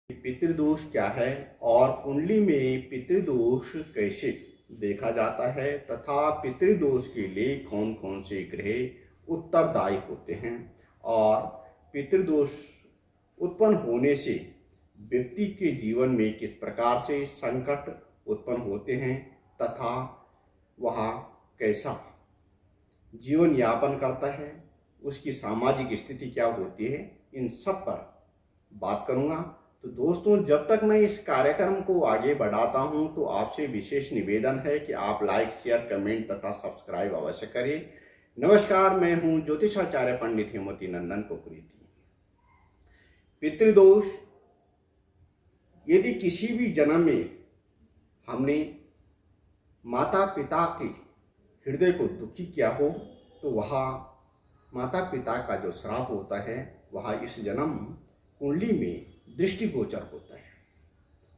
पितृदोष क्या है और कुंडली में पितृदोष कैसे देखा जाता है तथा पितृदोष के लिए कौन कौन से ग्रह उत्तरदायी होते हैं और पितृदोष उत्पन्न होने से व्यक्ति के जीवन में किस प्रकार से संकट उत्पन्न होते हैं तथा वह कैसा जीवन यापन करता है, उसकी सामाजिक स्थिति क्या होती है, इन सब पर बात करूंगा। तो दोस्तों, जब तक मैं इस कार्यक्रम को आगे बढ़ाता हूं तो आपसे विशेष निवेदन है कि आप लाइक, शेयर, कमेंट तथा सब्सक्राइब अवश्य करें। नमस्कार, मैं हूं ज्योतिषाचार्य पंडित हेमवती नंदन कुकरेती। पितृदोष, यदि किसी भी जन्म में हमने माता पिता के हृदय को दुखी किया हो तो वह माता पिता का जो श्राप होता है वह इस जन्म कुंडली में दृष्टिगोचर होता है,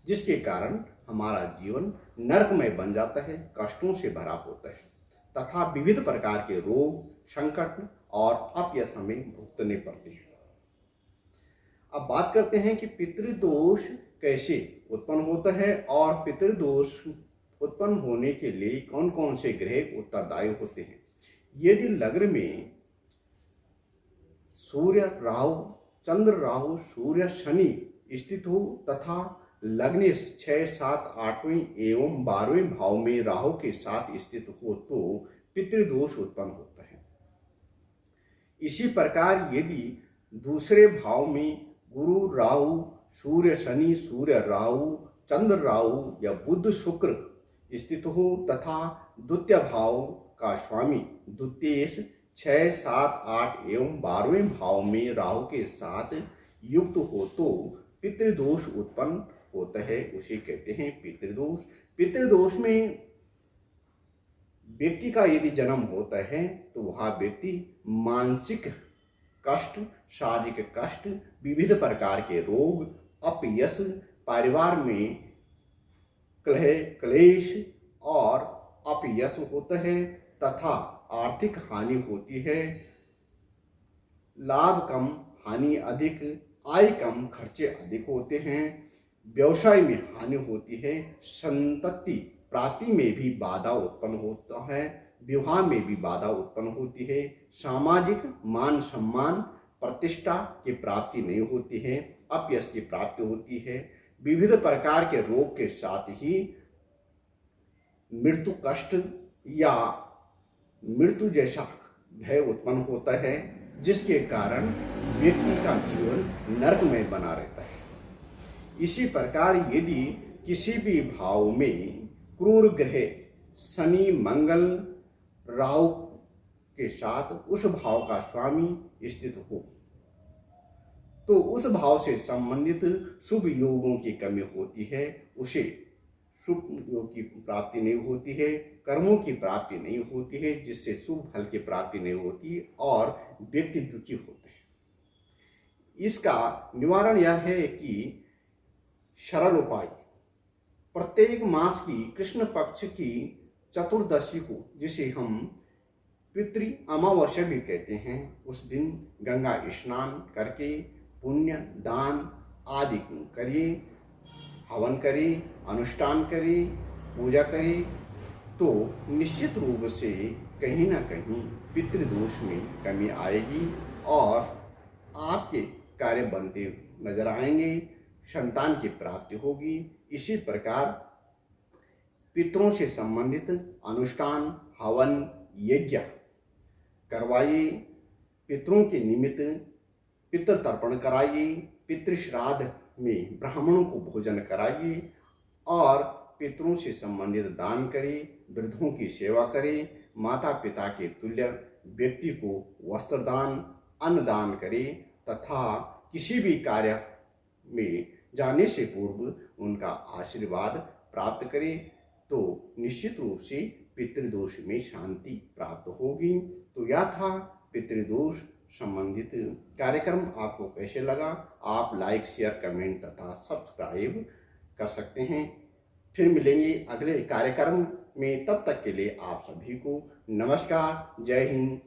जिसके कारण हमारा जीवन नरकमय बन जाता है, कष्टों से भरा होता है तथा विविध प्रकार के रोग, संकट और अपयश हमें भुगतने पड़ते हैं। अब बात करते हैं कि पितृदोष कैसे उत्पन्न होता है और पितृदोष उत्पन्न होने के लिए कौन कौन से ग्रह उत्तरदायी होते हैं। यदि लग्न में सूर्य, राहु, चंद्र, राहु, सूर्य, शनि स्थित हो तथा लग्न 6, 7, 8वें एवं 12वें भाव में राहु के साथ स्थित हो तो पितृदोष उत्पन्न होता है। इसी प्रकार यदि दूसरे भाव में गुरु, राहु, सूर्य, शनि, सूर्य, राहु, चंद्र, राहु या बुध, शुक्र स्थित हो तथा द्वितीय भाव का स्वामी द्वितीयेश 6, 7, 8 एवं 12वें भाव में राहु के साथ युक्त हो तो पितृदोष उत्पन्न होता है, उसे कहते हैं पितृदोष। पितृदोष में व्यक्ति का यदि जन्म होता है तो वह व्यक्ति मानसिक कष्ट, शारीरिक कष्ट, विविध प्रकार के रोग, अपयश, परिवार में कलह, क्लेश और अपयश होता है तथा आर्थिक हानि होती है। लाभ कम, हानि अधिक, आय कम, खर्चे अधिक होते हैं। व्यवसाय में हानि होती है। संतति प्राप्ति में भी बाधा उत्पन्न होता है। विवाह में भी बाधा उत्पन्न होती है। सामाजिक मान सम्मान, प्रतिष्ठा की प्राप्ति नहीं होती है। अपयश की प्राप्ति होती है। विविध प्रकार के रोग के साथ ही मृत्यु कष्ट या मृत्यु जैसा भय उत्पन्न होता है, जिसके कारण व्यक्ति का जीवन नरक में बना रहता है। इसी प्रकार यदि किसी भी भाव में क्रूर ग्रह शनि, मंगल, राहु के साथ उस भाव का स्वामी स्थित हो तो उस भाव से संबंधित शुभ योगों की कमी होती है, उसे शुभ योग की प्राप्ति नहीं होती है, कर्मों की प्राप्ति नहीं होती है, जिससे शुभ फल की प्राप्ति नहीं होती और व्यक्ति दुखी होते हैं। इसका निवारण यह है कि सरल उपाय, प्रत्येक मास की कृष्ण पक्ष की चतुर्दशी को, जिसे हम पितृ अमावस्या भी कहते हैं, उस दिन गंगा स्नान करके पुण्य दान आदि करिए, हवन करें, अनुष्ठान करें, पूजा करें तो निश्चित रूप से कहीं ना कहीं पितृदोष में कमी आएगी और आपके कार्य बनते नजर आएंगे, संतान की प्राप्ति होगी। इसी प्रकार पितरों से संबंधित अनुष्ठान, हवन, यज्ञ करवाइए, पितरों के निमित्त पितृ तर्पण कराइए, पितृ श्राद्ध में ब्राह्मणों को भोजन कराइए और पितरों से संबंधित दान करें, वृद्धों की सेवा करें, माता पिता के तुल्य व्यक्ति को वस्त्र दान, अन्न दान करें तथा किसी भी कार्य में जाने से पूर्व उनका आशीर्वाद प्राप्त करें तो निश्चित रूप से पितृदोष में शांति प्राप्त होगी। तो यह था पितृदोष संबंधित कार्यक्रम। आपको कैसे लगा? आप लाइक, शेयर, कमेंट तथा सब्सक्राइब कर सकते हैं। फिर मिलेंगे अगले कार्यक्रम में, तब तक के लिए आप सभी को नमस्कार, जय हिंद।